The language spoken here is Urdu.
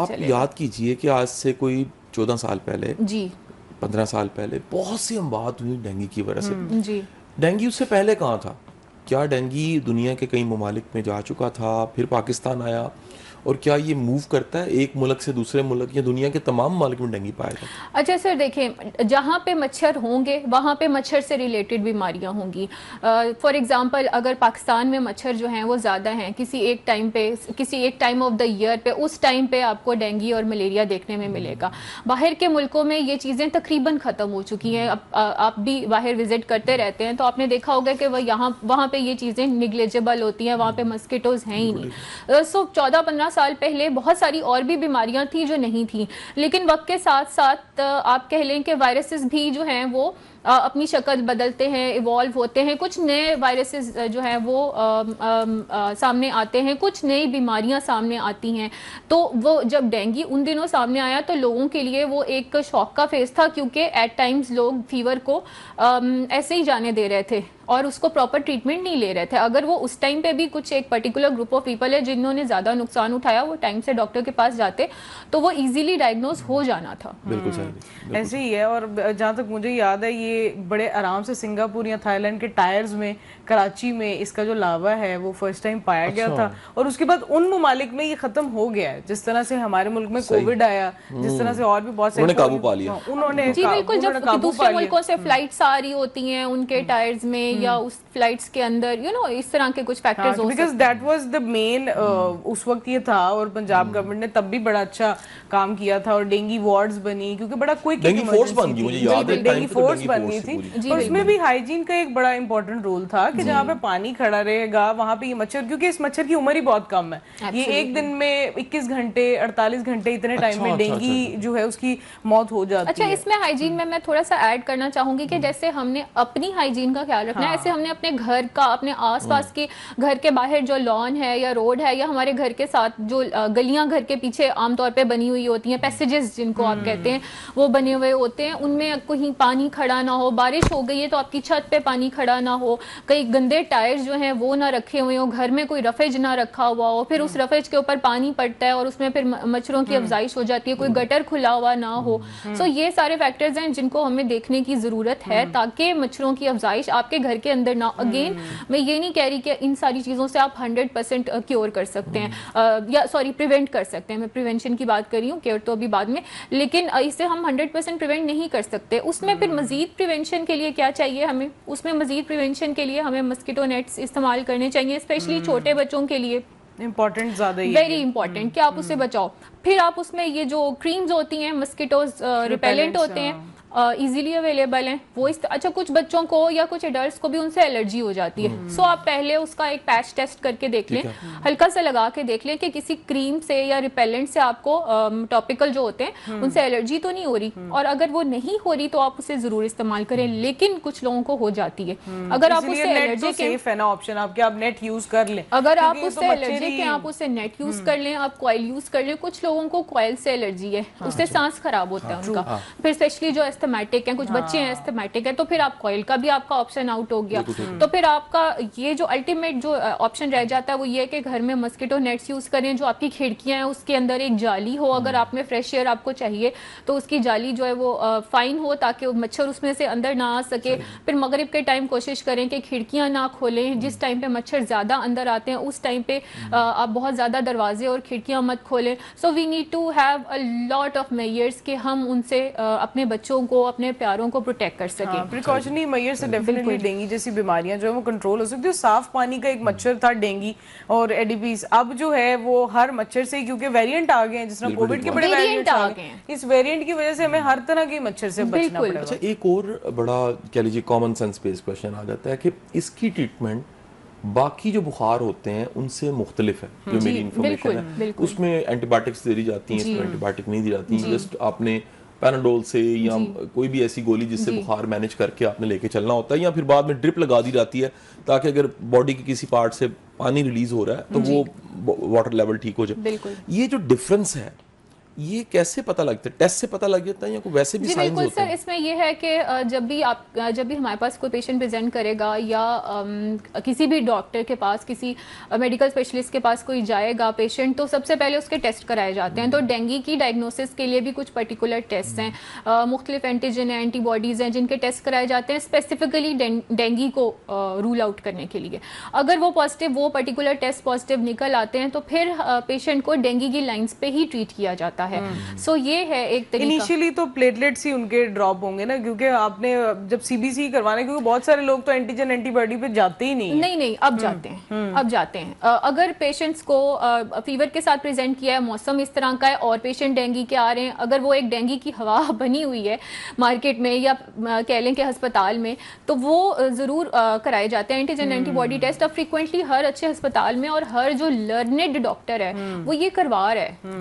آپ یاد کیجئے کہ آج سے کوئی 14 سال پہلے, 15 سال پہلے بہت سی اموات ہوئی ڈینگی کی وجہ سے. ڈینگی اس سے پہلے کہاں تھا؟ کیا ڈینگی دنیا کے کئی ممالک میں جا چکا تھا, پھر پاکستان آیا, اور کیا یہ موو کرتا ہے ایک ملک سے دوسرے ملک, یا دنیا کے تمام ممالک میں ڈینگی پایا جاتا ہے؟ اچھا سر دیکھیں, جہاں پہ مچھر ہوں گے وہاں پہ مچھر سے ریلیٹڈ بیماریاں ہوں گی. فار ایگزامپل اگر پاکستان میں مچھر جو ہیں وہ زیادہ ہیں کسی ایک ٹائم آف دا ایئر پہ, اس ٹائم پہ آپ کو ڈینگی اور ملیریا دیکھنے میں ملے گا. باہر کے ملکوں میں یہ چیزیں تقریباً ختم ہو چکی ہیں. آپ بھی باہر وزٹ کرتے رہتے ہیں تو آپ نے دیکھا ہوگا کہ وہاں پہ یہ چیزیں نگلیجبل ہوتی ہیں, وہاں پہ مسکیٹوز ہیں ہی نہیں. سو 14-15 سال پہلے بہت ساری اور بھی بیماریاں تھیں جو نہیں تھیں, لیکن وقت کے ساتھ ساتھ آپ کہہ لیں کہ وائرسز بھی جو ہیں وہ اپنی شکل بدلتے ہیں, ایوالو ہوتے ہیں, کچھ نئے وائرسز جو ہیں وہ سامنے آتے ہیں, کچھ نئی بیماریاں سامنے آتی ہیں. تو وہ جب ڈینگی ان دنوں سامنے آیا تو لوگوں کے لیے وہ ایک شوق کا فیز تھا, کیونکہ ایٹ ٹائمز لوگ فیور کو ایسے ہی جانے دے رہے تھے اور اس کو پراپر ٹریٹمنٹ نہیں لے رہے تھے. اگر وہ اس ٹائم پہ بھی کچھ ایک پرٹیکولر گروپ آف پیپل ہے جنہوں نے زیادہ نقصان اٹھایا, وہ ٹائم سے ڈاکٹر کے پاس جاتے تو وہ ایزیلی ڈائگنوز ہو جانا تھا. بالکل صحیح, ایسے ہی ہے. اور جہاں تک مجھے یاد ہے یہ بڑے آرام سے سنگاپور یا تھائی لینڈ کے ٹائرز میں, کراچی میں اس کا جو لاوا ہے وہ فرسٹ ٹائم پایا گیا تھا, اور اس کے بعد ان ممالک میں یہ ختم ہو گیا ہے. جس طرح سے ہمارے ملک میں کووڈ آیا, جس طرح سے اور بھی بہت سے انہوں نے قابو پا لیا. انہوں نے جی بالکل, جب دوسرے ملکوں سے فلائٹس آ رہی ہوتی ہیں ان کے ٹائرز میں یا اس فلائٹس کے اندر اس طرح کے کچھ فیکٹرز ہو سکتے ہیں. بیکاز دیٹ واز دا مین اس وقت یہ تھا, اور پنجاب گورنمنٹ نے تب بھی بڑا اچھا کام کیا تھا, اور ڈینگی وارڈز بنی, کیونکہ بڑا کوئی ڈینگی فورس بن گئی, مجھے یاد ہے ڈینگی فورس بن گئی تھی, اور اس میں بھی ہائیجین کا ایک بڑا امپورٹنٹ رول تھا کہ جہاں پہ پانی کھڑا رہے گا وہاں پہ یہ مچھر, کیونکہ اس مچھر کی عمر ہی بہت کم ہے, یہ ایک دن میں 21 گھنٹے 48 گھنٹے اتنے ٹائم میں ڈینگی جو ہے اس کی موت ہو جاتی ہے. اچھا, اس میں ہائیجین میں تھوڑا سا ایڈ کرنا چاہوں گی کہ جیسے ہم نے اپنی ہائیجین کا خیال رکھنا ہے, ایسے ہم نے اپنے گھر کا, اپنے آس پاس کے گھر کے باہر جو لان ہے یا روڈ ہے, یا ہمارے گھر کے ساتھ جو گلیاں گھر کے پیچھے عام طور پہ بنی ہوئی ہوتی ہیں, پیسیجز جن کو آپ کہتے ہیں, وہ بنے ہوئے ہوتے ہیں, ان میں کہیں پانی کھڑا نہ ہو. بارش ہو گئی ہے تو آپ کی چھت پہ پانی کھڑا نہ ہو, کئی گندے ٹائر جو ہیں وہ نہ رکھے ہوئے ہوں, گھر میں کوئی رفیج نہ رکھا ہوا ہو, پھر اس رفیج کے اوپر پانی پڑتا ہے اور اس میں پھر مچھروں کی افزائش ہو جاتی ہے, کوئی گٹر کھلا ہوا نہ ہو. سو یہ سارے فیکٹرز ہیں جن کو ہمیں دیکھنے کی ضرورت ہے تاکہ مچھروں کی افزائش آپ کے گھر کے اندر نہ. اگین میں یہ نہیں کہہ رہی کہ ان ساری چیزوں سے آپ 100% کیور کر سکتے ہیں, یا سوری پریونٹ کر سکتے ہیں, میں پریونشن کی بات کر رہی ہوں, کیور تو ابھی بعد میں, لیکن اسے ہم 100% پریونٹ نہیں کر سکتے. اس میں پھر مزید پریونشن کے لیے کیا چاہیے ہمیں, اس میں مزید پریونشن کے لیے ہمیں مسکیٹو نیٹس استعمال کرنے چاہیے, اسپیشلی چھوٹے بچوں کے لیے امپورٹنٹ, زیادہ ویری امپورٹنٹ کہ آپ اسے بچاؤ. پھر آپ اس میں یہ جو کریمز ہوتی ہیں مسکیٹوز ریپیلنٹ ہوتے ہیں, ایزیلی اویلیبل ہیں وہ. اچھا, کچھ بچوں کو یا کچھ ایڈلٹس کو بھی ان سے الرجی ہو جاتی ہے, سو آپ پہلے اس کا ایک پیچ ٹیسٹ کر کے دیکھ لیں, ہلکا سا لگا کے دیکھ لیں کہ کسی کریم سے یا ریپیلنٹ سے آپ کو ٹاپیکل جو ہوتے ہیں ان سے الرجی تو نہیں ہو رہی, اور اگر وہ نہیں ہو رہی تو آپ اسے ضرور استعمال کریں. لیکن کچھ لوگوں کو ہو جاتی ہے, اگر آپ اس سے الرجی کے سیف ہے نا آپشن, آپ کے آپ نیٹ یوز کر لیں, اگر آپ اس سے الرجی کے آپ اسے نیٹ یوز کر لیں, آپ کوائل یوز کر لیں. کچھ لوگوں کو کوائل سے الرجی ہے, اس سے سانس خراب ہوتا ہے ان کا, پھر اسپیشلی جو ایستھمیٹک ہیں, کچھ بچے ہیں ایستھمیٹک ہے, تو پھر آپ کوائل کا بھی آپ کا آپشن آؤٹ ہو گیا. تو پھر آپ کا یہ جو الٹیمیٹ جو آپشن رہ جاتا ہے وہ یہ ہے کہ گھر میں مسکیٹو نیٹس یوز کریں, جو آپ کی کھڑکیاں ہیں اس کے اندر ایک جالی ہو, اگر آپ میں فریش ایئر آپ کو چاہیے تو اس کی جالی جو ہے وہ فائن ہو تاکہ مچھر اس میں سے اندر نہ آ سکے. پھر مغرب کے ٹائم کوشش کریں کہ کھڑکیاں نہ کھولیں, جس ٹائم پہ مچھر زیادہ اندر آتے ہیں اس ٹائم پہ آپ بہت زیادہ دروازے اور کھڑکیاں مت کھولیں. So we need to have a lot of measures کہ ہم ان سے اپنے بچوں کو, اپنے پیاروں کو پروٹیکٹ کر سکیں. پریکاشنری میئر سے ڈیفینیٹلی ڈینگی جیسی بیماریاں جو ہے وہ کنٹرول ہو سکتی ہے. صاف پانی کا ایک مچھر تھا ڈینگی اور ایڈیپیز, اب جو ہے وہ ہر مچھر سے, کیونکہ ویریئنٹ آ گئے ہیں, جس طرح کووڈ کے بڑے ویریئنٹ آ گئے ہیں, اس ویریئنٹ کی وجہ سے ہمیں ہر طرح کے مچھر سے بچنا پڑے گا. اچھا, ایک اور بڑا کہہ لیجیے کامن سینس بیس کویشچن آ جاتا ہے کہ اس کی ٹریٹمنٹ باقی جو بخار ہوتے ہیں ان سے مختلف ہے, جو میری انفارمیشن ہے اس میں اینٹی بایوٹکس دی جاتی ہیں, اس میں اینٹی بایوٹک نہیں دی جاتی, جسٹ آپ نے پیناڈول سے یا کوئی بھی ایسی گولی جس سے بخار مینج کر کے آپ نے لے کے چلنا ہوتا ہے, یا پھر بعد میں ڈرپ لگا دی جاتی ہے تاکہ اگر باڈی کے کسی پارٹ سے پانی ریلیز ہو رہا ہے تو وہ واٹر لیول ٹھیک ہو جائے. یہ جو ڈفرنس ہے یہ کیسے پتہ لگتا ہے؟ ٹیسٹ سے پتہ لگ جاتا ہے یا کوئی ویسے بھی سائنز ہوتے ہیں؟ سر اس میں یہ ہے کہ جب بھی ہمارے پاس کوئی پیشنٹ پریزنٹ کرے گا یا کسی بھی ڈاکٹر کے پاس, کسی میڈیکل اسپیشلسٹ کے پاس کوئی جائے گا پیشنٹ, تو سب سے پہلے اس کے ٹیسٹ کرائے جاتے ہیں. تو ڈینگی کی ڈائگنوسس کے لیے بھی کچھ پرٹیکولر ٹیسٹ ہیں, مختلف اینٹیجن ہیں, اینٹی باڈیز ہیں جن کے ٹیسٹ کرائے جاتے ہیں اسپیسیفکلی ڈینگی کو رول آؤٹ کرنے کے لیے. اگر وہ پازیٹیو, وہ پرٹیکولر ٹیسٹ پازیٹیو نکل آتے ہیں تو پھر پیشنٹ کو ڈینگی کی لائنز پہ ہی ٹریٹ کیا جاتا ہے. سو یہ ہے ایک طریقہ. انیشیلی تو پلیٹلیٹس ہی ان کے ڈراپ ہوں گے نا, کیونکہ آپ نے جب سی بی سی کروانا, کیونکہ بہت سارے لوگ تو اینٹیجن اینٹی باڈی پہ جاتے ہی نہیں. اب جاتے ہیں. اگر پیشنٹس کو فیور کے ساتھ پریزنٹ کیا ہے, موسم اس طرح کا ہے اور پیشنٹ ڈینگی کے آ رہے ہیں, اگر وہ ایک ڈینگی کی ہوا بنی ہوئی ہے مارکیٹ میں یا کہہ لیں کہ ہسپتال میں, تو وہ ضرور کرائے جاتے ہیں اینٹیجن اینٹی باڈی ٹیسٹ. اب فریکوینٹلی ہر اچھے ہسپتال میں اور ہر جو لرنڈ ڈاکٹر ہے وہ یہ کروا رہا ہے.